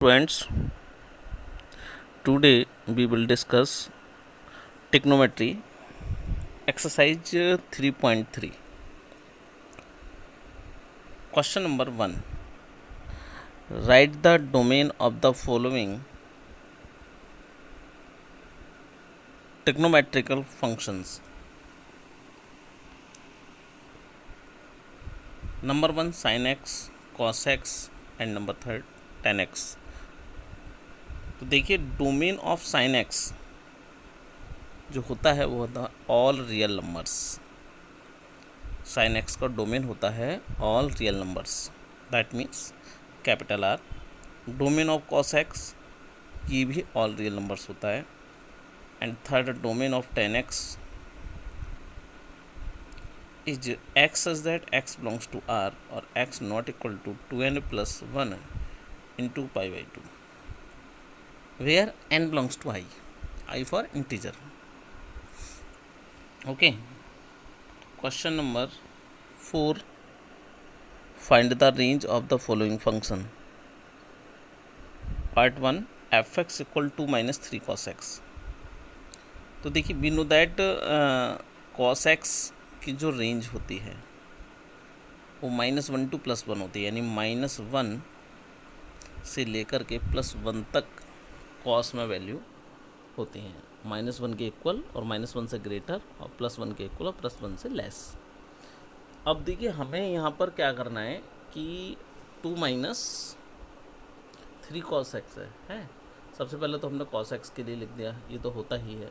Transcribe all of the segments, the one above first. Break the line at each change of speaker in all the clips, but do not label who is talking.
Friends, today we will discuss trigonometry exercise 3.3. Question number 1. Write the domain of the following trigonometrical functions. Number 1 sin x, cos x and number 3 tan x. तो देखिए domain of sine x जो होता है वो होता है all real numbers. Sine x का domain होता है all real numbers, that means capital R. Domain of cos x ये भी ऑल रियल नंबर्स होता है। And third domain of tan x is x such that x belongs to R और x not equal to 2n + 1 into π/2 where n belongs to I for integer. Okay, question number 4. Find the range of the following function. Part 1 fx equal to -3 cos x. तो देखिए we know that cos x की जो range होती है वो -1 to +1 होती है, यानी -1 से लेकर के +1 तक कॉस में वैल्यू होती हैं। -1 के इक्वल और -1 से ग्रेटर और +1 के इक्वल और +1 से लेस। अब देखिए हमें यहाँ पर क्या करना है कि 2 - 3 cos x है। सबसे पहले तो हमने cos x के लिए लिख दिया, ये तो होता ही है।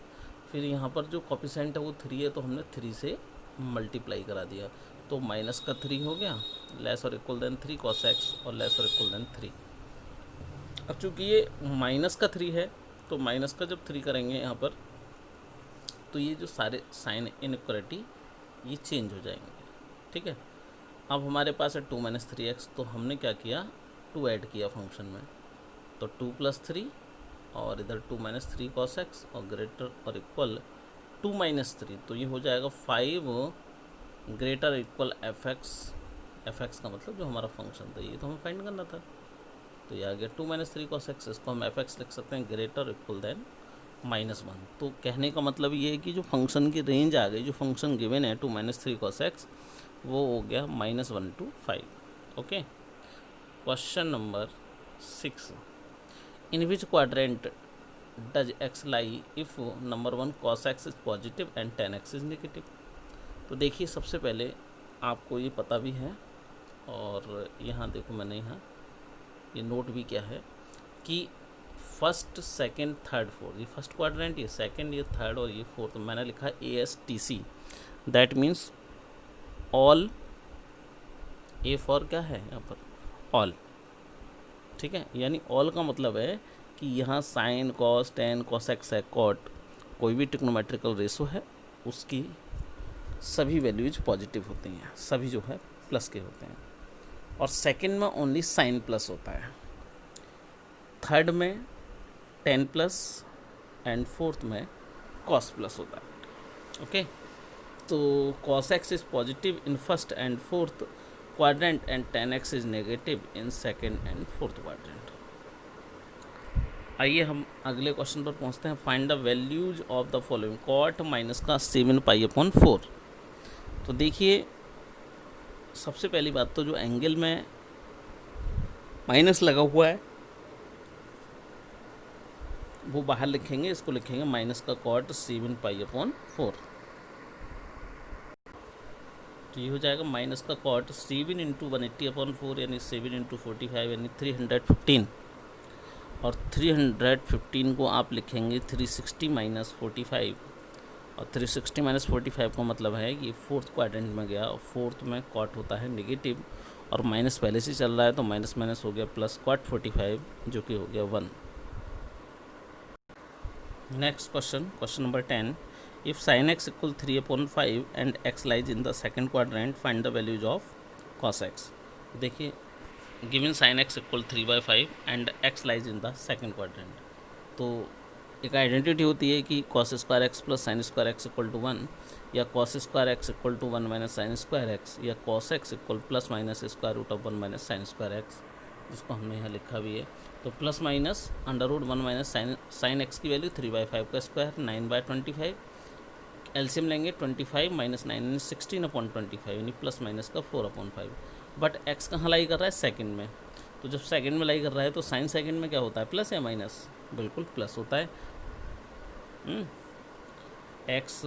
फिर यहाँ पर जो कोफिशिएंट है वो 3 है, तो हमने 3 से मल्टीप्लाई करा दिया, तो माइनस का 3 हो गया, लेस और इक्वल देन 3 cos x और लेस और इक्वल देन 3। अब चूँकि ये माइनस का 3 है तो माइनस का जब 3 करेंगे यहाँ पर तो ये जो सारे साइन इनइक्वालिटी ये चेंज हो जाएंगे। ठीक है, अब हमारे पास है 2 - 3x, तो हमने क्या किया 2 ऐड किया फंक्शन में, तो 2 + 3 और इधर 2 - 3 cos x और ग्रेटर और इक्वल 2 - 3, तो ये हो जाएगा 5 ग्रेटर इक्वल fx का मतलब जो हमारा फंक्शन था ये तो हमें फाइंड करना था, तो ये आ गया 2 - 3 cos x। इसको हम fx लिख सकते हैं ग्रेटर इक्वल देन -1। तो कहने का मतलब ये है कि जो फंक्शन की रेंज आ गई, जो फंक्शन गिवन है 2 - 3 cos x वो हो गया -1 to 5। Okay, question number 6. In which quadrant does x lie if number 1 cos x is positive and tan x is negative. तो देखिए सबसे पहले आपको ये पता भी है और यहाँ देखो मैंने यहाँ ये नोट भी क्या है कि फर्स्ट सेकंड थर्ड फोर्थ, ये फर्स्ट क्वाड्रेंट, ये सेकंड, ये थर्ड और ये फोर्थ, मैंने लिखा ASTC, that means all. A for क्या है यहाँ पर ऑल। ठीक है, यानी ऑल का मतलब है कि यहाँ sine cos tan cos x है, कॉट कोई भी ट्रिग्नोमेट्रिकल रेशो है उसकी सभी वैल्यूज पॉजिटिव होती हैं, सभी जो है प्लस के होते हैं। और सेकंड में ओनली साइन प्लस होता है, थर्ड में 10 प्लस एंड फोर्थ में कॉस प्लस होता है। ओके, तो cos x is positive in first and fourth quadrant and tan x is negative in second and fourth quadrant. आइए हम अगले क्वेश्चन पर पहुंचते हैं। Find the values of the following cot -7π/4। तो देखिए सबसे पहली बात तो जो एंगल में माइनस लगा हुआ है वो बाहर लिखेंगे, इसको लिखेंगे माइनस का cot 7π/4, तो ये हो जाएगा माइनस का cot 7 × 180/4 यानी 7 × 45 यानी 315, और 315 को आप लिखेंगे 360 - 45, और 360 - 45 का मतलब है कि फोर्थ क्वाड्रेंट में गया और फोर्थ में cot होता है नेगेटिव और माइनस पहले से चल रहा है तो माइनस माइनस हो गया प्लस cot 45 जो कि हो गया 1। Next question number 10. If sin x equal 3/5 and x lies in the second quadrant, find the values of cos x. देखिए given sin x equal 3/5 and x lies in the second quadrant, तो एक identity होती है कि cos square x plus sine square x equal to 1, या cos square x equal to 1 minus sine square x, या cos x equal plus minus square root of 1 minus sine square x, जिसको हमने यहाँ लिखा भी है। तो plus minus under root 1 minus sine x की वैल्यू 3/5 का स्क्वायर 9/25। एलसीएम लेंगे 25 माइनस 9 16/25 यानी प्लस माइनस का 4/5। बट एक्स कहाँ लाई कर रहा है? सेकंड में। तो जब सेकंड में लाई कर रहा है तो साइन सेकंड में क्या होता है? प्लस या माइनस? बिल्कुल प्लस होता है। एक्स,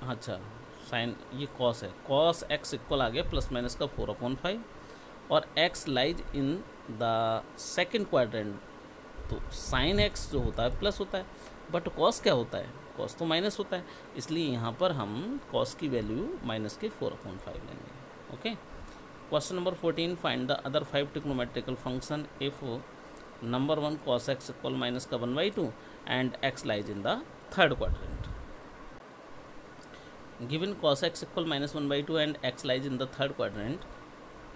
अच्छा साइन, ये कॉस है, कॉस एक्स इक्वल आ गया प्लस माइनस का 4/5 और x lies in the second quadrant. तो साइन एक्स जो होता है प्लस होता है, बट कॉस क्या होता है? कॉस तो माइनस होता है, इसलिए यहाँ पर हम कॉस की वैल्यू माइनस के 4/5 लेंगे। Okay. Question number 14, find the other 5 trigonometrical function if number 1 cos x equal minus का 1/2 and x lies in the third quadrant. Given cos x equal minus 1/2 and x lies in the third quadrant,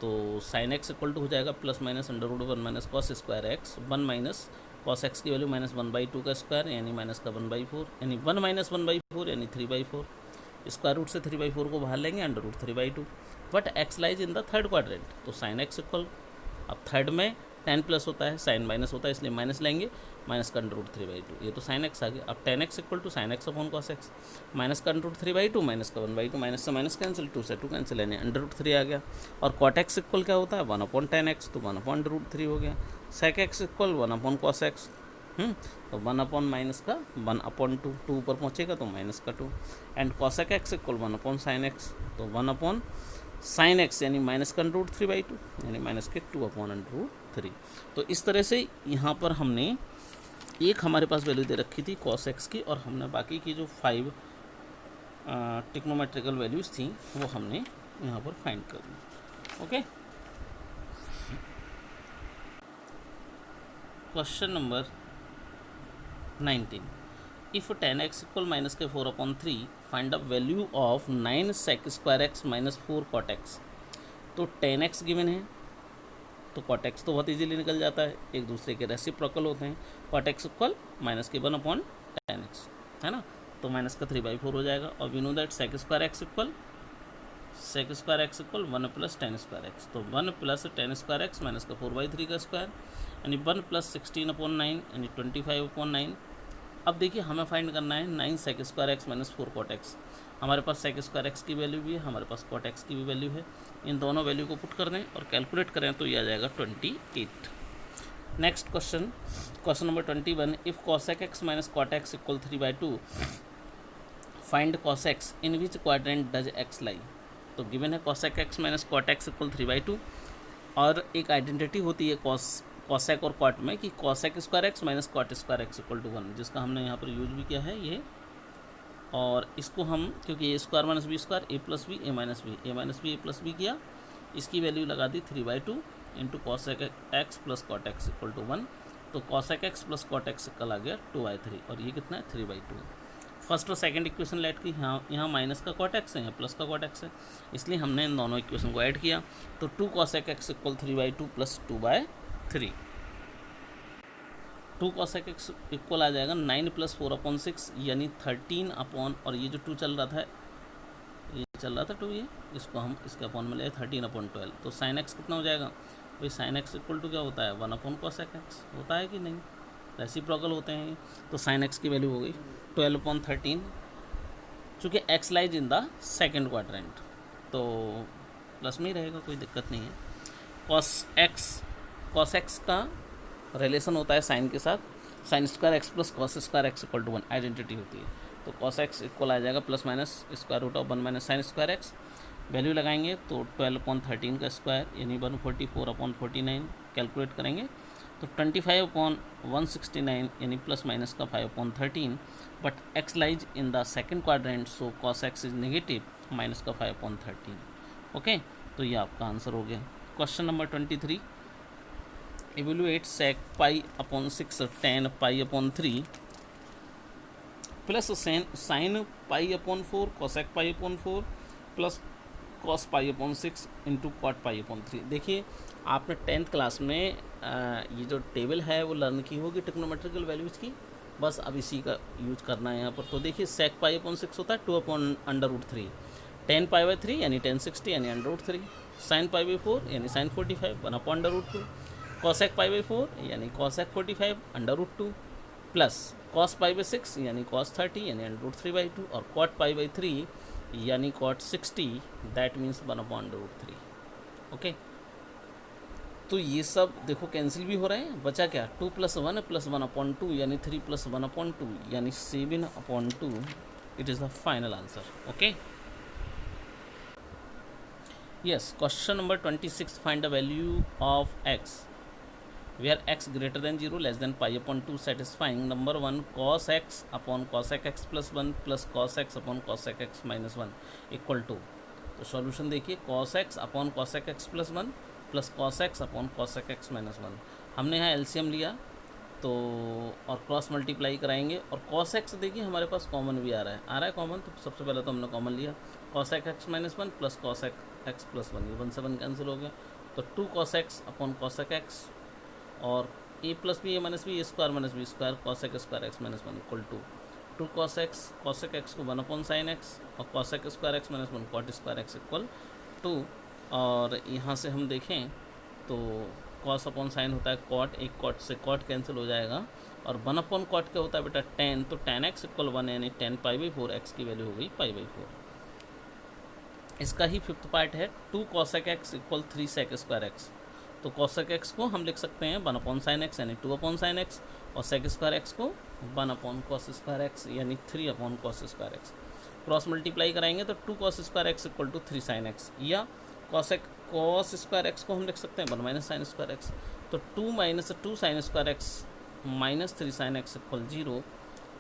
तो sin x equal to हो जाएगा plus minus under root 1 minus cos square x 1 minus cos x की value minus 1/2 का square यानी minus का 1/4 यानी 1 minus 1/4 यानी 3/4। Square root से 3/4 को बाहर लेंगे under root 3/2। But x lies in the third quadrant, तो sin x इक्वल, अब थर्ड में टेन प्लस होता है, साइन माइनस होता है, इसलिए माइनस लेंगे, माइनस का अंडर रूट 3/2, ये तो साइन एक्स आ गया। अब tan x equal to sine x upon cos x, minus का अंडर रूट 3/2 माइनस का 1/2, माइनस से माइनस कैंसिल, 2 से 2 कैंसिल, यानी अंडर रूट 3 आ गया। और कॉट एक्स इक्वल क्या होता है? 1/10x, तो 1/√3 हो गया। सेक एक्स इक्वल 1/cos x, तो 1 माइनस का 1/2, 2 ऊपर पहुँचेगा तो माइनस का 2, and cosec x equal 1/sin x, तो 1/sin x यानी माइनस का अंडर रूट 3/2 यानी माइनस के 2/√3। तो इस तरह से यहाँ पर हमने एक हमारे पास वैल्यू दे रखी थी cos x की, और हमने बाकी की जो 5 ट्रिग्नोमेट्रिकल वैल्यूज़ थी वो हमने यहाँ पर फाइंड कर दी। Okay. Question number 19, if tan x equal minus के 4/3 find the value of 9 sec square x minus 4 cot x। तो tan x गिवन है, तो cot x तो बहुत इजीली निकल जाता है, एक दूसरे के रेसिप्रोकल होते हैं। cot x इक्वल माइनस के 1/tan x, है ना, तो माइनस का 3/4 हो जाएगा। और we know that sec square x equal 1 plus tan square x, तो 1 plus tan square x minus का 4/3 का स्क्वायर यानी 1 प्लस 16/9 यानी 25/9। अब देखिए हमें फाइंड करना है 9 sec square x minus 4 cot x। हमारे पास sec स्क्वायर एक्स की वैल्यू भी है, हमारे पास cot x की भी वैल्यू है, इन दोनों वैल्यू को पुट कर दें और कैलकुलेट करें तो ये आ जाएगा 28। Next question, question number 21, if cosec x minus cot x equal 3/2 find cos x in which quadrant does x लाई। तो गिवन है cosec x minus cot x equal 3/2, और एक आइडेंटिटी होती है cosec और cot में कि cosec square x minus cot square x equal to 1, जिसका हमने यहाँ पर यूज भी किया है ये। और इसको हम, क्योंकि a square minus B square a plus B A minus B a plus b किया, इसकी वैल्यू लगा दी 3/2 into cosec x plus cot x equal to 1, तो cosec x plus cot x equal आ गया 2/3, और ये कितना है 3/2। फर्स्ट और सेकंड इक्वेशन लेट की, यहाँ माइनस का cot x है, यहाँ प्लस का cot x है, इसलिए हमने इन दोनों इक्वेशन को ऐड किया, तो 2 cosec x equal 3/2 plus 2/3, 2 cosec x equal आ जाएगा 9 प्लस 4/6 यानी 13 अपॉन, और ये जो 2 चल रहा था, ये चल रहा था 2, ये इसको हम इसके अपॉन में ले 13/12, तो sin x कितना हो जाएगा भाई? sin x इक्वल टू क्या होता है? 1/cosec x होता है कि नहीं, रेसिप्रोकल होते हैं ये, तो sin x की वैल्यू हो गई 12/13, चूँकि x lies in the second quadrant तो प्लस में ही रहेगा, कोई दिक्कत नहीं है। cos x का रिलेशन होता है साइन के साथ, sine square x plus cos square x equal to 1 identity होती है, तो cos x इक्वल आ जाएगा plus minus square root of 1 minus sine square x, value लगाएंगे तो 12/13 का स्क्वायर यानी 144/49, कैलकुलेट करेंगे तो 25/169 यानी प्लस माइनस का 5/13, but x lies in the second quadrant so cos x is negative minus का 5/13। ओके, तो ये आपका आंसर हो गया। Question number 23, evaluate sec π/6 tan π/3 plus sin π/4 cosec π/4 plus cos π/6 into cot π/3। देखिए आपने 10th क्लास में ये जो टेबल है वो लर्न की होगी ट्रिग्नोमेट्रिकल वैल्यूज़ की, बस अब इसी का यूज करना है यहाँ पर। तो देखिए sec π/6 होता है 2/√3, tan π/3 यानी tan 60 यानी √3, sin π/4 यानी sin 45 1/√2, कॉसेक पाई बाई 4 यानी cosec 45 under root 2 plus cos pi by 6 यानी कॉस 30 यानी अंडर रूट 3/2 और कॉट पाई बाई 3 यानी cot 60 that means 1 under root 3। Okay, तो ये सब देखो कैंसिल भी हो रहे हैं, बचा क्या 2 + 1 + 1/2 यानी 3 + 1/2 यानी 7/2 it is the final answer. Okay, yes, question number 26, find the value of x where x greater than 0 less than pi/2 satisfying number 1 cos x upon cosec x plus 1 plus cos x upon cosec x minus 1 equal to, तो solution देखिए cos x upon cosec x plus 1 plus cos x upon cosec x minus 1, हमने यहाँ LCM लिया तो और cross multiply कराएंगे और cos x देखिए हमारे पास कॉमन भी आ रहा है कॉमन, तो सबसे पहले तो हमने कॉमन लिया cosec x minus 1 plus cosec x plus 1, ये 1 से 1 कैंसिल हो गया, तो 2 cos x upon cosec x और a plus B A minus B A square minus B square cosec square x minus 1 equal to 2 cos x cosec x को 1 upon sine x और cosec square x minus 1 cot square x equal to, और यहाँ से हम देखें तो cos upon sign होता है cot, एक cot से cot कैंसिल हो जाएगा और 1 अपॉन cot क्या होता है बेटा tan, तो tan x इक्वल 1 यानी tan π/4 x की वैल्यू हो गई π/4। इसका ही फिफ्थ पार्ट है 2 cosec x equal 3 sec square x, तो cosec x को हम लिख सकते हैं 1 अपॉन साइन x यानी 2 अपॉन साइन x और sec स्क्वायर x को 1 अपॉन cos स्क्वायर x यानी 3 upon cos square x। Cross multiply कराएंगे तो 2 cos square x equal to 3 sine x या cos स्क्वायर x को हम लिख सकते हैं 1 माइनस साइन स्क्वायर x, तो 2 minus 2 sine square x minus 3 sine x equal 0,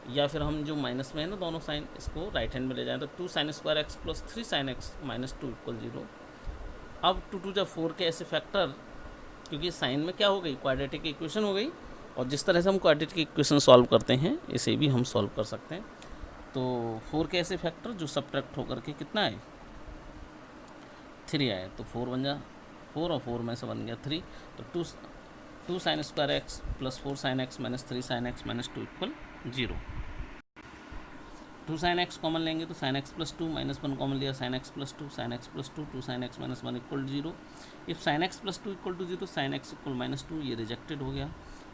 या फिर हम जो माइनस में है ना दोनों साइन इसको राइट हैंड में ले जाएं तो 2 sine square x plus 3 sine x minus 2 equal 0। अब 2 जब 4 के ऐसे फैक्टर, क्योंकि साइन में क्या हो गई क्वाड्रेटिक इक्वेशन हो गई, और जिस तरह से हम क्वाड्रेटिक इक्वेशन सॉल्व करते हैं इसे भी हम सॉल्व कर सकते हैं। तो 4 के ऐसे फैक्टर जो सब्ट्रैक्ट होकर के कितना आए 3 आए, तो 4 बन जा 4 और 4 में से बन गया 3, तो 2 sine square x plus 4 sine x minus 3 sine x minus 2 equal 0। 2 sine x common लेंगे तो sine x plus 2 minus 1 common लिया sine x plus 2 sine x plus 2 2 sine x minus 1 equal 0। If sine x plus 2 equal to 0 sine x equal minus 2 ये rejected हो गया,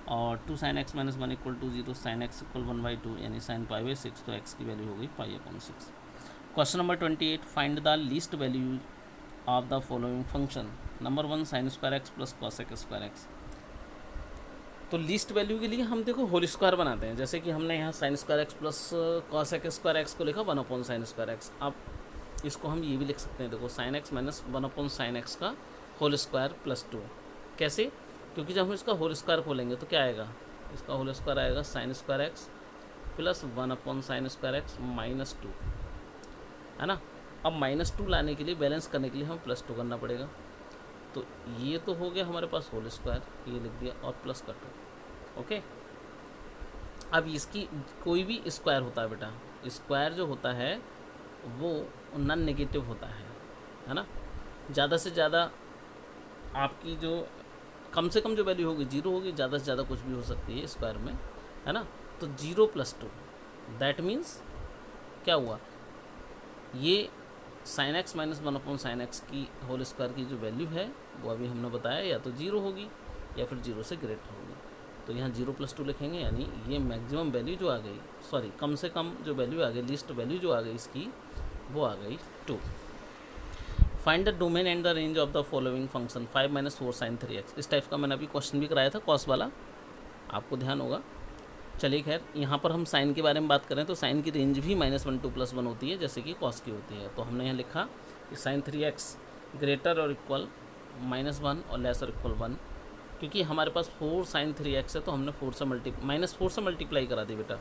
और 2 sine x minus 1 equal to 0 sine x equal 1/2 यानी sign π/6, तो x की value हो गई π/6। Question number 28, find the least value of the following function. Number 1 sine square x plus cosec square x, तो लीस्ट वैल्यू के लिए हम देखो होल स्क्वायर बनाते हैं, जैसे कि हमने यहाँ sign square x plus cosec square x को लिखा 1 अपॉन साइन स्क्वायर x। अब इसको हम ये भी लिख सकते हैं, देखो sine x minus 1 upon sine x का होल स्क्वायर प्लस 2। कैसे? क्योंकि जब हम इसका होल स्क्वायर खोलेंगे तो क्या आएगा, इसका होल स्क्वायर आएगा sign square x plus 1 upon sign square x minus 2, है ना। अब माइनस 2 लाने के लिए, बैलेंस करने के लिए हमें प्लस 2 करना पड़ेगा, तो ये तो हो गया हमारे पास होल स्क्वायर, ये लिख दिया और प्लस का 2। ओके, अब इसकी कोई भी स्क्वायर होता है बेटा, स्क्वायर जो होता है वो नॉन नेगेटिव होता है ना। ज़्यादा से ज़्यादा आपकी जो कम से कम जो वैल्यू होगी 0 होगी, ज़्यादा से ज़्यादा कुछ भी हो सकती है स्क्वायर में, है ना। तो 0 + 2 दैट मीन्स क्या हुआ, ये sine x minus 1 upon sine x की होल स्क्वायर की जो वैल्यू है वो अभी हमने बताया या तो 0 होगी या फिर 0 से ग्रेटर होगी, तो यहाँ 0 + 2 लिखेंगे, यानी ये मैक्सिमम वैल्यू जो आ गई, सॉरी कम से कम जो वैल्यू आ गई, लीस्ट वैल्यू जो आ गई इसकी वो आ गई 2। Find the domain and the range of the following function 5 - 4 sin 3x। इस टाइप का मैंने अभी क्वेश्चन भी कराया था कॉस वाला, आपको ध्यान होगा। चलिए खैर, यहाँ पर हम साइन के बारे में बात करें तो साइन की रेंज भी -1 2 + 1 होती है, जैसे कि कॉस की होती है। तो हमने यहाँ लिखा कि sin 3x ग्रेटर और इक्वल -1 और लेस और इक्वल 1, क्योंकि हमारे पास 4 sin 3x है तो हमने -4 से मल्टीप्लाई करा दी बेटा।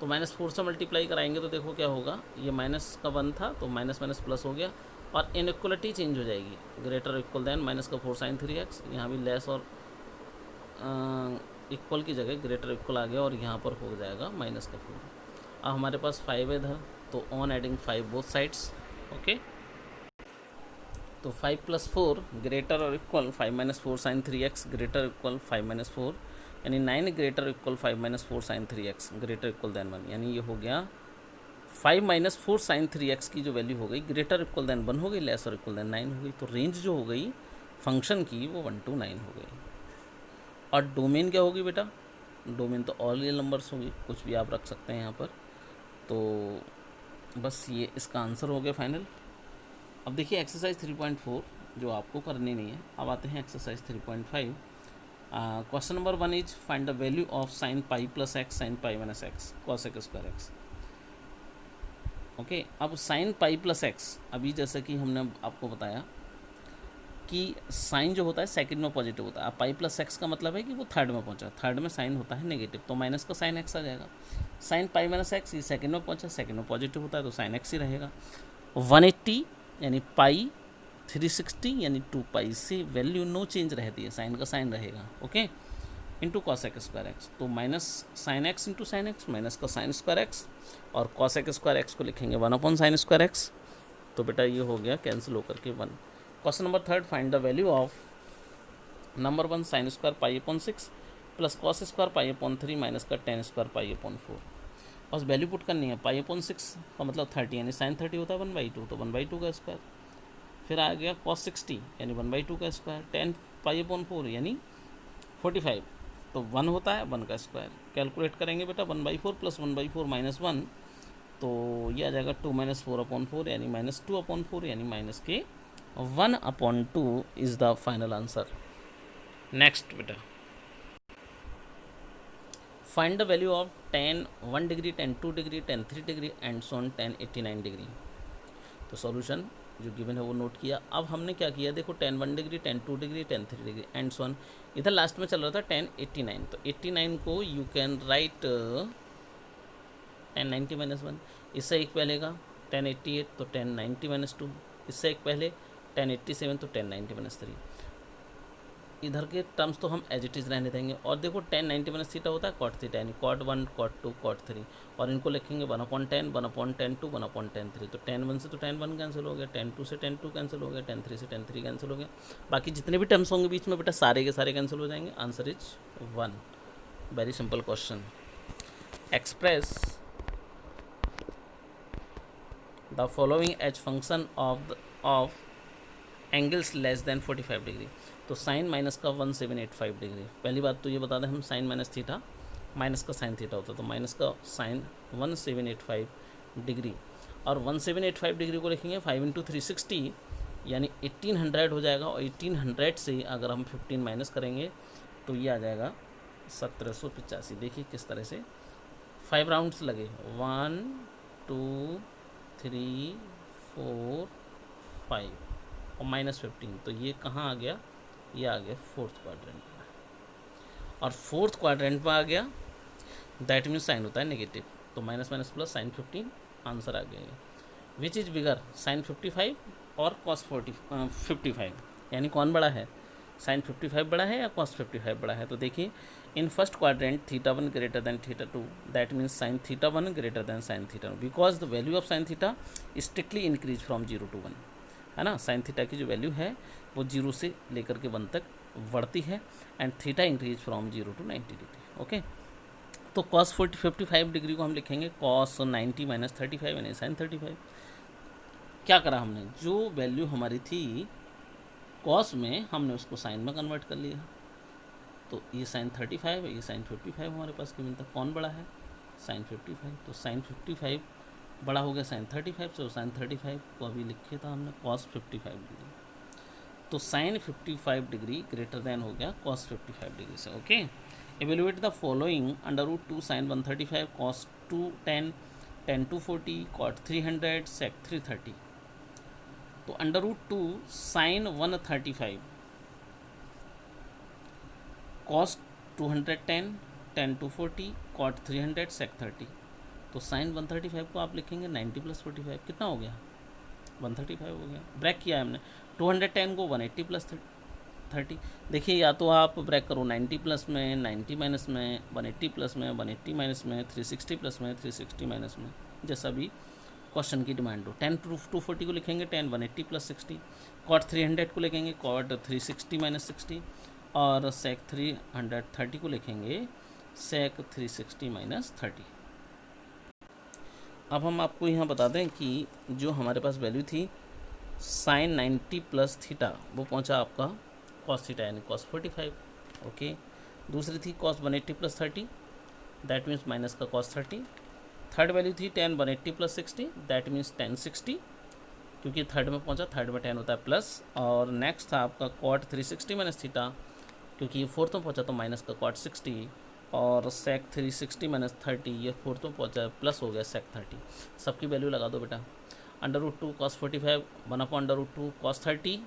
तो -4 से मल्टीप्लाई कराएंगे तो देखो क्या होगा, ये माइनस का 1 था तो माइनस माइनस प्लस हो गया और इनइक्वलिटी चेंज हो जाएगी, ग्रेटर इक्वल देन माइनस का 4 sin 3x, यहाँ भी लेस और इक्वल की जगह ग्रेटर इक्वल आ गया और यहाँ पर हो जाएगा माइनस का 4। अब हमारे पास 5 है इधर, तो on adding 5 both sides. Okay, तो 5 + 4 ग्रेटर और equal 5 - 4 sin 3x greater equal 5 - 4, यानी 9 greater equal 5 - 4 sin 3x greater equal than 1, यानी ये हो गया 5 - 4 sin 3x की जो वैल्यू हो गई ग्रेटर इक्वल देन 1 हो गई, लेस और इक्वल देन 9 हो गई। तो रेंज जो हो गई फंक्शन की वो 1 to 9 हो गई। और डोमेन क्या होगी बेटा, डोमेन तो ऑल रियल नंबर्स होगी, कुछ भी आप रख सकते हैं यहाँ पर। तो बस ये इसका आंसर हो गया फाइनल। अब देखिए एक्सरसाइज 3.4 जो आपको करनी नहीं है। अब आते हैं exercise 3.5। Question number 1 is find the value of sign pi plus x sine pi minus x cosec square x. Okay, अब साइन पाई प्लस एक्स, अभी जैसे कि हमने आपको बताया कि साइन जो होता है सेकंड में पॉजिटिव होता है। अब पाई प्लस एक्स का मतलब है कि वो थर्ड में पहुंचा, थर्ड में साइन होता है नेगेटिव, तो माइनस का साइन एक्स आ जाएगा। साइन पाई माइनस एक्स, ये सेकंड में पहुंचा, सेकंड में पॉजिटिव होता है तो साइन एक्स ही रहेगा। 180 यानी पाई, 360 यानी 2 पाई से वैल्यू नो चेंज रहती है, साइन का साइन रहेगा। Okay, into cosec square x, तो minus sine x into sine x, minus का साइन स्क्वायर एक्स, और कॉसेक स्क्वायर एक्स को लिखेंगे 1 साइन स्क्वायर एक्स। तो बेटा ये हो गया कैंसिल होकर के 1। Question number 3, find the value of number 1 sine square pi upon 6 plus cos square pi upon 3 minus का टेन स्क्वायर पाई अपॉन 4। बस वैल्यू पुट करनी है। पाई अपॉन 6 का मतलब 30 यानी साइन 30 होता है 1/2, तो 1/2 का स्क्वायर। फिर आ गया कॉस 60 यानी 1/2 का स्क्वायर, 10 पाई अपॉन 4 यानी 45, तो 1 होता है 1 का स्क्वायर। कैलकुलेट करेंगे बेटा 1/4 प्लस 1/4 माइनस 1, तो ये आ जाएगा 2 माइनस 4/4 यानी -2/4 यानी माइनस के 1/2 is the final answer. Next बेटा, find the value of tan 1 degree, tan 2 degree, tan 3 degree and so on tan 89 degree. तो सॉल्यूशन जो गिवन है वो नोट किया। अब हमने क्या किया, देखो tan 1 degree, tan 2 degree, tan 3 degree and so on. इधर लास्ट में चल रहा था tan 89, तो 89 को you can write tan 90 minus 1। इससे एक पहले का tan 88, तो tan 90 माइनस 2। इससे एक पहले tan 87, तो tan 90 माइनस 3। इधर के टर्म्स तो हम एज इट इज़ रहने देंगे। और देखो tan 90 माइनस थीटा होता है cot थीटा, यानी cot 1 cot 2 cot 3, और इनको लिखेंगे 1/10 1/tan 2 1/tan 3। तो tan 1 से तो tan 1 कैंसिल हो गया, tan 2 से tan 2 कैंसिल हो गया, tan 3 से tan 3 कैंसिल हो गया। बाकी जितने भी टर्म्स होंगे बीच में बेटा सारे के सारे कैंसिल हो जाएंगे। Answer is 1। Very simple question. Express the following as function of angles less than 45 degree. तो साइन माइनस का 1785 डिग्री। पहली बात तो ये बता दें हम साइन माइनस थीटा, माइनस का साइन थीटा होता है, तो माइनस का साइन 1785 डिग्री, और 1785 डिग्री को लिखेंगे 5 × 360 यानी 1800 हो जाएगा। और 1800 से अगर हम 15 माइनस करेंगे तो ये आ जाएगा 1785। देखिए किस तरह से 5 राउंड्स लगे, 1 2 3 4 5 और -15, तो ये कहाँ आ गया, ये आ गया 4th क्वाड्रेंट में। और 4th क्वाड्रेंट में आ गया, दैट मीन्स साइन होता है नेगेटिव, तो minus minus plus sine 15 answer आ गया। विच इज़ बिगर, साइन 55 और कॉस 55, यानी कौन बड़ा है, साइन 55 बड़ा है या कॉस 55 बड़ा है। तो देखिए in first quadrant θ1 greater than θ2, that means sine θ1 greater than sine θ2, because the value of sine theta strictly increase from 0 to 1, है ना। साइन थीटा की जो वैल्यू है वो 0 से लेकर के 1 तक बढ़ती है, and theta increase from 0 to 90 degree. Okay, तो कॉस 55 डिग्री को हम लिखेंगे कॉस 90 माइनस 35 यानी साइन 35। क्या करा हमने, जो वैल्यू हमारी थी कॉस में हमने उसको साइन में कन्वर्ट कर लिया। तो ये साइन 35 है, ये साइन 55 हमारे पास क्यों मिलता, कौन बड़ा है, साइन 55। तो साइन 55 बड़ा हो गया साइन 35 से, साइन 35 को अभी लिखे था हमने कॉस 55 डिग्री, तो साइन 55 डिग्री ग्रेटर देन हो गया कॉस 55 डिग्री से। Okay, evaluate the following √2 sine 135 cos 210 tan 240 cot 300 sec 330। तो √2 sine 135 cos 210 tan 240 cot 300 sec 30। तो साइन 135 को आप लिखेंगे 90 + 45, कितना हो गया 135 हो गया। ब्रेक किया है हमने, 210 को 180 + 30। देखिए या तो आप ब्रेक करो 90 प्लस में, 90 माइनस में, 180 प्लस में, 180 माइनस में, 360 प्लस में, 360 माइनस में, जैसा भी क्वेश्चन की डिमांड हो। tan 240 को लिखेंगे tan 180 + 60, cot 300 को लिखेंगे cot 360 - 60, और sec 330 को लिखेंगे sec 360 - 30। अब हम आपको यहाँ बता दें कि जो हमारे पास वैल्यू थी साइन 90 + थीटा वो पहुँचा आपका कॉस थीटा यानी कॉस 45। ओके, दूसरी थी cos 180 plus 30, that means minus का कॉस 30। थर्ड वैल्यू थी tan 180 plus 60, that means tan 60, क्योंकि थर्ड में पहुंचा, थर्ड में tan होता है प्लस। और नेक्स्ट था आपका cot 360 माइनस थीटा, क्योंकि ये फोर्थ में पहुंचा तो माइनस का cot 60, और sec 360 माइनस 30, ये फोर्थ में पहुंचा प्लस हो गया sec 30। सबकी वैल्यू लगा दो बेटा। √2 cos 45 1/√2 cos 30,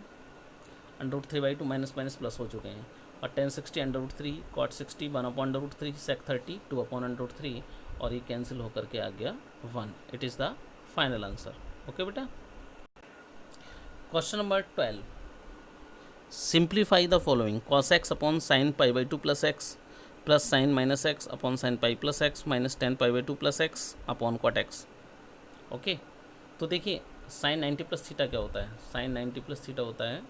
√3/2 minus minus plus हो चुके हैं, और tan 60 √3 cot 60 1/√3 sec 30 2/√3, और ये कैंसिल होकर के आ गया 1। It is the final answer. Okay बेटा। Question number 12, simplify the following cos x upon sine π/2 plus x plus sine minus x upon sine pi plus x minus tan π/2 plus x upon cot x. Okay, तो देखिए sign 90 plus theta क्या होता है, sign 90 plus theta होता है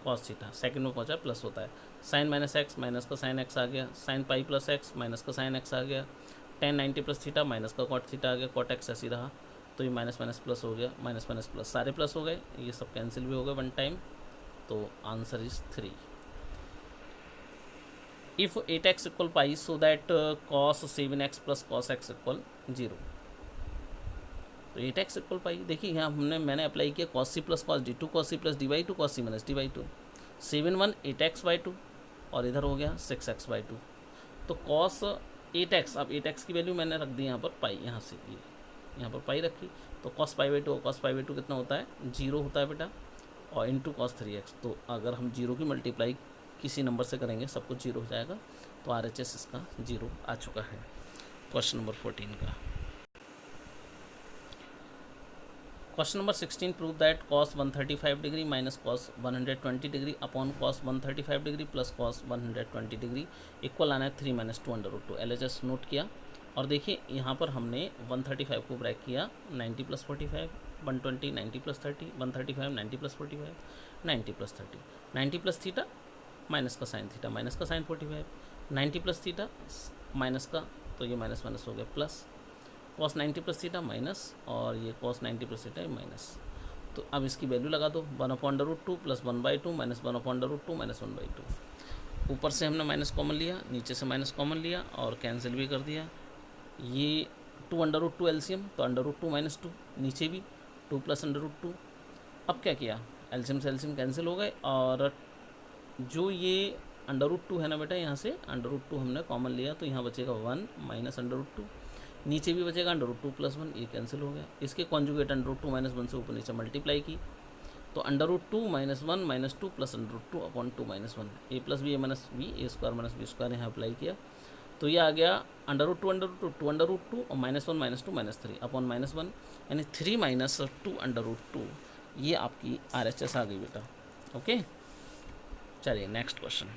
cos theta, second में पहुंचा plus होता है। साइन माइनस एक्स माइनस का साइन एक्स आ गया, sign pi plus x minus का साइन एक्स आ गया, tan 90 प्लस थीटा माइनस का कॉट थीटा आ गया, कॉट एक्स ऐसी रहा, तो ये माइनस माइनस प्लस हो गया, माइनस माइनस प्लस सारे प्लस हो गए, ये सब कैंसिल भी हो गए वन टाइम, तो answer is 3। If 8x equal pi so that cos 7x plus cos x equal 0। तो 8x इक्वल पाई, देखिए यहाँ मैंने अप्लाई किया cos c plus cos d, 2 cos c plus d/2 cos c minus d/2, 7 1 8x/2, और इधर हो गया 6x/2। तो cos 8x, अब 8x की वैल्यू मैंने रख दी यहाँ पर पाई, यहाँ से ये यहाँ पर पाई रखी, तो cos π/2 और cos π/2 कितना होता है, 0 होता है बेटा, और इंटू cos 3x। तो अगर हम 0 की मल्टीप्लाई किसी नंबर से करेंगे सब कुछ 0 हो जाएगा, तो RHS इसका 0 आ चुका है। क्वेश्चन नंबर 14 का question number 16, prove that cos 135 degree minus cos 120 degree upon cos 135 degree plus cos 120 degree equal आना है 3 - 2/√2। LHS नोट किया, और देखिए यहाँ पर हमने 135 को ब्रैक किया 90 + 45, 120 90 + 30, 135 90 + 45, 90 + 30, 90 प्लस थीटा माइनस का साइन थीटा माइनस का साइन 45, 90 प्लस थीटा माइनस का, तो ये माइनस माइनस हो गया plus, cos 90 plus theta minus, और ये cos 90 प्लस थीटा माइनस। तो अब इसकी वैल्यू लगा दो, 1/√2 प्लस 1/2 माइनस 1/√2 माइनस 1/2। ऊपर से हमने माइनस कॉमन लिया, नीचे से माइनस कॉमन लिया, और कैंसिल भी कर दिया। ये 2/√2 एलसीएम, तो √2 - 2, नीचे भी 2 + √2। अब क्या किया, एलसीएम से एलसीएम कैंसिल हो गए, और जो ये √2 है ना बेटा, यहाँ से √2 हमने कॉमन लिया, तो यहाँ बचेगा 1 माइनस √2, नीचे भी बचेगा √2 + 1, ये कैंसिल हो गया। इसके कॉन्जुगेट √2 - 1 से ऊपर नीचे मल्टीप्लाई की, तो √2 - 1 - 2 plus √2 upon 2 - 1, a + b a - b, a² - b² यहाँ अप्लाई किया, तो ये आ गया √2 √2 2 √2 और -1 - 2 -3 अपॉन -1, यानी 3 - 2 √2। ये आपकी RHS आ गई बेटा। ओके, चलिए नेक्स्ट क्वेश्चन।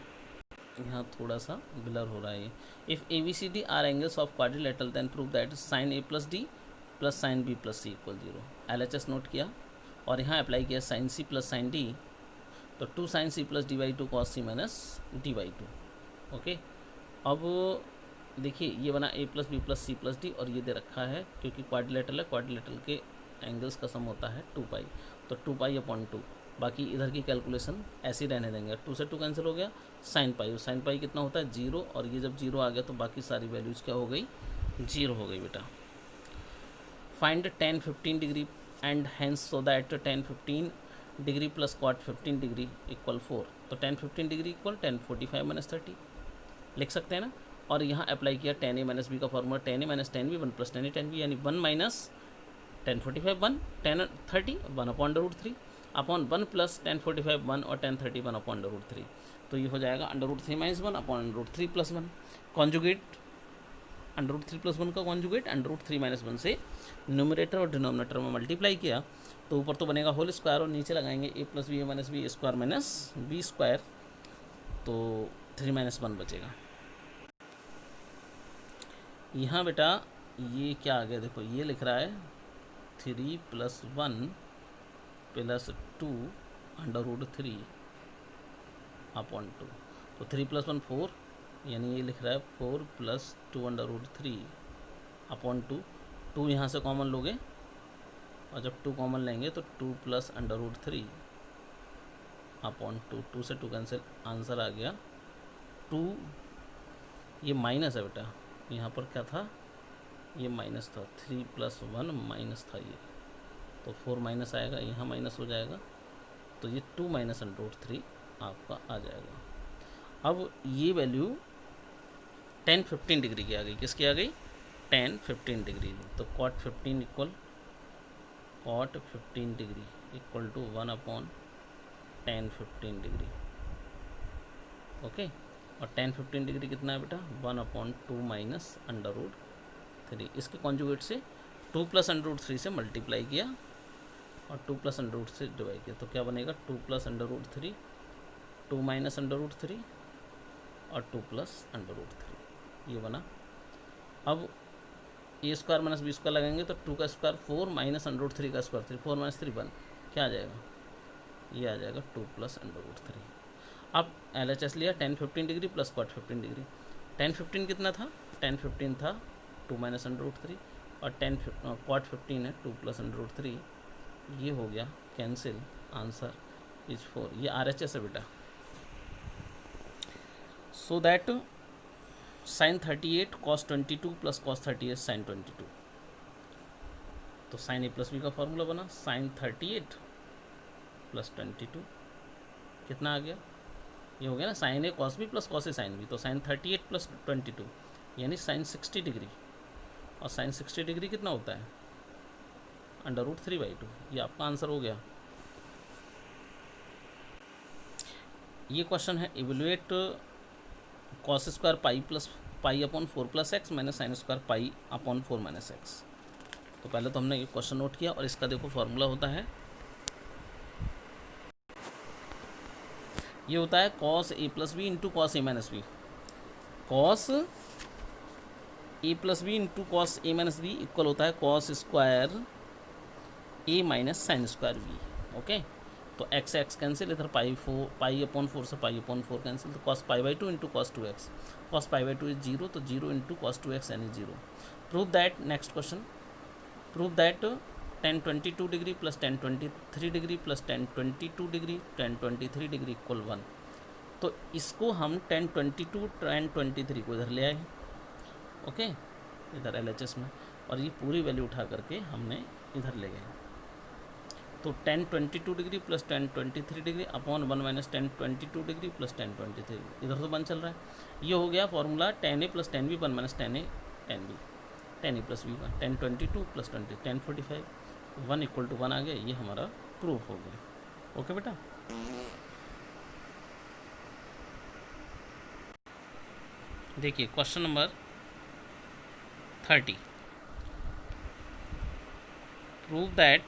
यहाँ थोड़ा सा ब्लर हो रहा है। If ABCD are angles of quadrilateral then prove that sin A + D plus sin B + C = 0। LHS note किया, और यहाँ अप्लाई किया sin C plus sin D, तो 2 sin C plus d/2 cos C minus d/2। Okay, अब देखिए ये बना A + B + C + D, और ये दे रखा है क्योंकि क्वाड्रिलेटरल है, क्वाड्रिलेटरल के एंगल्स का सम होता है 2π, तो 2π/2। बाकी इधर की कैलकुलेशन ऐसे ही रहने देंगे, 2 से 2 कैंसिल हो गया, sin पाई कितना होता है 0, और ये जब 0 आ गया तो बाकी सारी वैल्यूज़ क्या हो गई, 0 हो गई बेटा। Find tan 15 degree and hence so that tan 15 degree plus cot 15 degree equal 4। तो tan 15 डिग्री इक्वल tan 45 - 30 लिख सकते हैं ना, और यहाँ अप्लाई किया tan A - b का formula, tan A - tan B 1 + tan A tan B, यानी 1 minus tan 45 1, tan 30 1/√3 upon 1 plus tan 45 1 और tan 30 1/√3। तो ये हो जाएगा √3 - 1 अपॉन √3 + 1, कॉन्जुगेट √3 + 1 का कॉन्जुगेट √3 - 1 से न्यूमरेटर और डिनोमिनेटर में मल्टीप्लाई किया, तो ऊपर तो बनेगा होल स्क्वायर, और नीचे लगाएंगे a + b a - b a² - b², तो 3 - 1 बचेगा। यहाँ बेटा ये क्या आ गया, देखो ये लिख रहा है 3 + 1 + 2 √3 अपॉन 2, तो 3 + 1 4, यानी ये लिख रहा है 4 + 2 √3 अपॉन 2। 2 यहाँ से कॉमन लोगे, और जब 2 कॉमन लेंगे तो 2 + √3 अपॉन 2, 2 से 2 कैंसिल, आंसर आ गया 2 ये माइनस है बेटा, यहाँ पर क्या था, ये माइनस था, 3+1 माइनस था ये, तो 4 माइनस आएगा, यहाँ माइनस हो जाएगा, तो ये 2 माइनस √3 आपका आ जाएगा। अब ये वैल्यू 10-15 डिग्री की आ गई, किसकी आ गई, 10-15 डिग्री। तो cot 15 degree equal to 1/10-15 degree. Okay, और 10-15 डिग्री कितना है बेटा, 1/2 माइनस √3। इसके कॉन्जुगेट से 2 + √3 से मल्टीप्लाई किया और 2 + √3 से डिवाइड किया, तो क्या बनेगा, 2 + √3, 2 माइनस √3 और 2 + √3, ये बना। अब a² - b² लगाएंगे तो 2 का स्क्वायर 4 माइनस √3 का स्क्वायर 3, 4 - 3 1, क्या आ जाएगा, ये आ जाएगा 2 + √3। अब LHS लिया 10-15 डिग्री प्लस cot 15 डिग्री। 10-15 कितना था, 10-15 था 2 माइनस √3 और cot 15 है 2 + √3, ये हो गया कैंसिल, आंसर इज 4। ये RHS है बेटा। So that sin 38 cos 22 plus cos 38 sin 22, तो sin a + b का फॉर्मूला बना, sin 38 + 22 कितना आ गया, ये हो गया ना, sin a cos b plus cos a sin b, तो sin 38 + 22 यानी sin 60 डिग्री, और sin 60 डिग्री कितना होता है, √3/2, ये आपका आंसर हो गया। ये क्वेश्चन है, evaluate cos² π/4 + x minus sin² π/4 - x। तो पहले तो हमने ये क्वेश्चन नोट किया, और इसका देखो फॉर्मूला होता है, ये होता है cos a + b into cos a - b, cos a + b into cos a - b equal होता है cos² a minus sin² b। ओके, तो x कैंसिल, इधर π/4 से π/4 कैंसिल, तो cos π/2 into cos 2x, cos π/2 is 0, तो 0 इंटू cos 2x यानी 0। Prove that, next question, prove that tan22 degree plus tan23 degree plus tan22 degree tan23 degree equal 1। तो इसको हम tan22 tan23 को इधर ले आए, ओके, इधर LHS में, और ये पूरी वैल्यू उठा करके हमने इधर ले गए। तो tan22 degree plus tan23 degree upon 1 minus tan22 degree plus tan23, इधर तो 1 चल रहा है, ये हो गया formula tan a + tan b 1 minus tan a tan b, tan a + b का tan22 + 20 tan45, 1 = 1 आ गया, ये हमारा प्रूफ हो गया। ओके बेटा, देखिए question number 30, prove that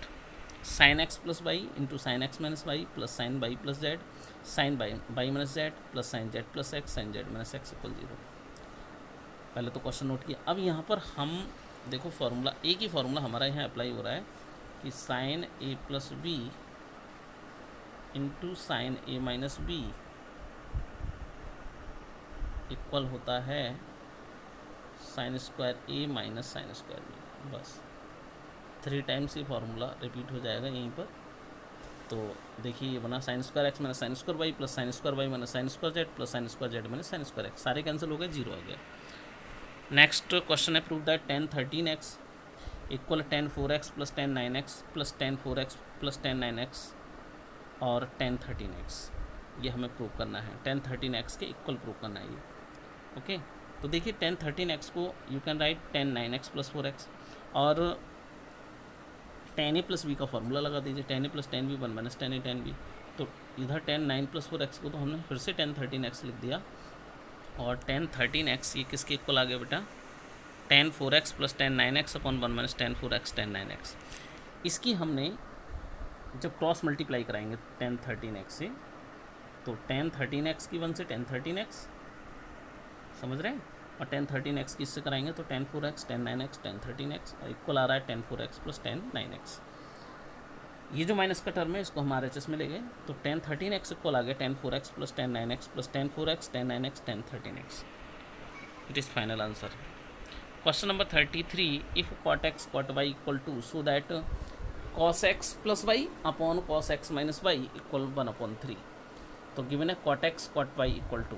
sin x + y into sin x - y plus sin y + z sin y - z plus sin z + x sin z - x = 0। पहले तो क्वेश्चन नोट किया। अब यहाँ पर हम देखो फॉर्मूला, एक ही फॉर्मूला हमारा यहाँ अप्लाई हो रहा है कि sin a + b into sin a - b equal होता है sin² a minus sin² b, बस 3 टाइम्स ये फार्मूला रिपीट हो जाएगा यहीं पर। तो देखिए ये बना sin² x minus sin² y plus sin² y minus sin² z plus sin² z minus sin² x, सारे कैंसिल हो गए, 0 आ गया। नेक्स्ट क्वेश्चन है, prove that tan 13x equal tan 4x plus tan 9x plus tan 4x plus tan 9x और tan 13x, ये हमें prove करना है, tan 13x के इक्वल प्रूव करना है ये। ओके, तो देखिए tan 13x को you can write tan 9x plus 4x, और tan a + b का फॉर्मूला लगा दीजिए, tan a + tan b 1 minus tan a tan b, तो इधर tan 9 + 4x को तो हमने फिर से tan 13x लिख दिया, और tan 13x ये किसके इक्वल आ गया बेटा, tan 4x plus tan 9x upon 1 minus tan 4x tan 9x। इसकी हमने जब क्रॉस मल्टीप्लाई कराएंगे tan 13x से, तो tan 13x की 1 से tan 13x, समझ रहे हैं, और tan 13x की इससे कराएंगे तो tan 4x tan 9x tan 13x, और इक्वल आ रहा है tan 4x plus tan 9x। ये जो माइनस का टर्म है इसको हम RHS में ले गए, तो tan 13x इक्वल आ गया tan 4x plus tan 9x plus tan 4x tan 9x tan 13x। It is final answer. Question number 33, if cot x cot y equal to, so that cos x plus y upon cos x minus y equal 1/3। तो given है cot x cot y equal to,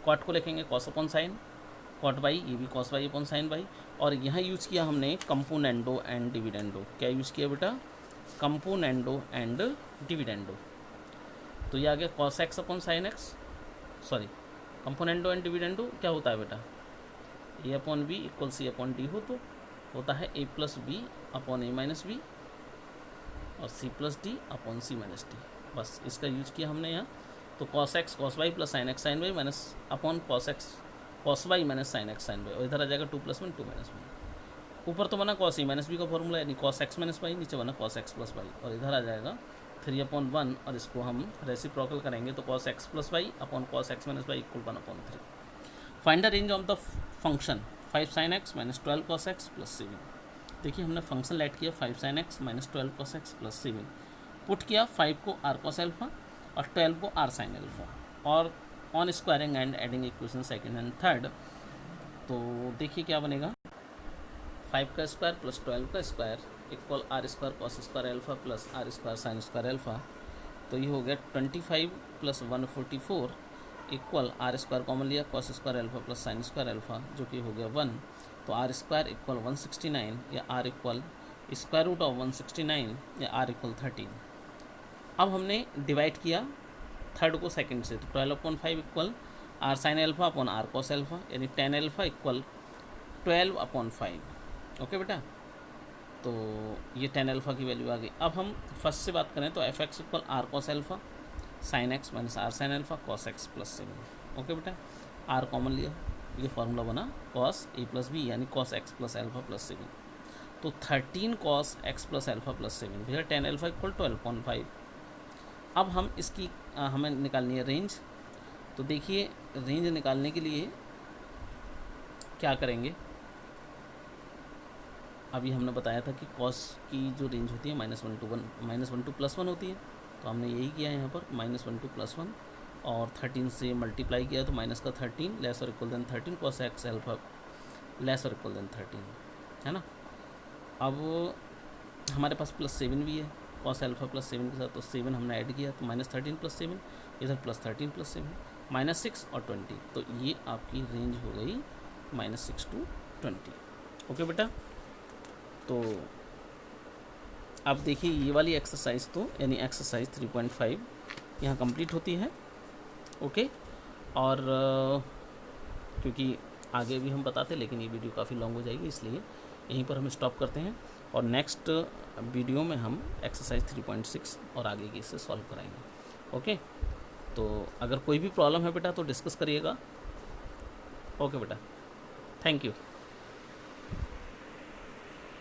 cot को लिखेंगे cos upon sine, cot y, ये भी cos y upon sine y. और यहाँ use किया हमने कंपोनेंडो एंड डिविडेंडो। क्या यूज़ किया बेटा? Componendo and dividendo. तो ये आ गया cos x upon sine x, sorry componendo and dividendo क्या होता है बेटा? A upon b equal c upon d हो, तो होता है a plus b upon a minus b और c plus d upon c minus d. बस इसका यूज़ किया हमने यहाँ। तो cos x cos y plus sine x sine y minus upon cos x cos y minus sine x sine y, और इधर आ जाएगा 2+1 2-1। ऊपर तो बना कॉस ई माइनस बी का फॉर्मूला, यानी कॉस एक्स माइनस वाई, नीचे बना कॉस एक्स प्लस वाई, और इधर आ जाएगा 3/1, और इसको हम रेसिप्रोकल करेंगे तो cos x plus y upon cos x minus y equal 1/3। Find the range of the function 5 sin x minus 12 cos x plus 7। देखिए हमने फंक्शन लेट किया 5 sin x minus 12 cos x plus 7, put किया 5 को r cos alpha और 12 को r sin alpha, और on squaring and adding equation second and third. तो देखिए क्या बनेगा, 5 का स्क्वायर प्लस 12 का square equal r square cos square alpha plus r square sin square alpha. तो ये हो गया 25 प्लस 144 इक्वल आर स्क्वायर कॉमन लिया cos square alpha plus sine square alpha, जो कि हो गया 1। तो आर स्क्वायर इक्वल 169 या R equal square root of 169 या आर इक्वल 13। अब हमने डिवाइड किया थर्ड को सेकंड से, तो 12/5 equal R sine alpha upon R cos alpha, यानी tan अल्फा इक्वल 12/5। ओके बेटा, तो ये tan अल्फा की वैल्यू आ गई। अब हम फर्स्ट से बात करें तो F x equal R cos alpha sine x minus R sine alpha cos x plus 7। Okay बेटा, आर कॉमन लिया, ये फार्मूला बना कॉस ए प्लस बी यानी cos x plus alpha plus 7। तो 13 cos x plus alpha plus 7 फिर tan alpha equal 12/5। अब हम इसकी हमें निकालनी है रेंज। तो देखिए रेंज निकालने के लिए क्या करेंगे, अभी हमने बताया था कि कॉस की जो रेंज होती है -1 to +1 होती है। तो हमने यही किया यहाँ पर -1 to +1, और 13 से मल्टीप्लाई किया तो माइनस का 13 लेस और equal then 13 cos x alpha less और इक्वल देन 13, है ना। अब हमारे पास +7 भी है कॉस अल्फा प्लस 7 के साथ, तो 7 हमने ऐड किया तो -13 + 7, इधर +13 + 7 -6 और 20। तो ये आपकी रेंज हो गई -6 to 20। ओके बेटा, तो अब देखिए ये वाली एक्सरसाइज तो यानी एक्सरसाइज 3.5 यहाँ कंप्लीट होती है। ओके, और क्योंकि आगे भी हम बताते लेकिन ये वीडियो काफ़ी लॉन्ग हो जाएगी, इसलिए यहीं पर हम स्टॉप करते हैं, और नेक्स्ट वीडियो में हम एक्सरसाइज 3.6 और आगे की इससे सॉल्व कराएंगे। ओके, तो अगर कोई भी प्रॉब्लम है बेटा तो डिस्कस करिएगा। ओके बेटा, थैंक यू।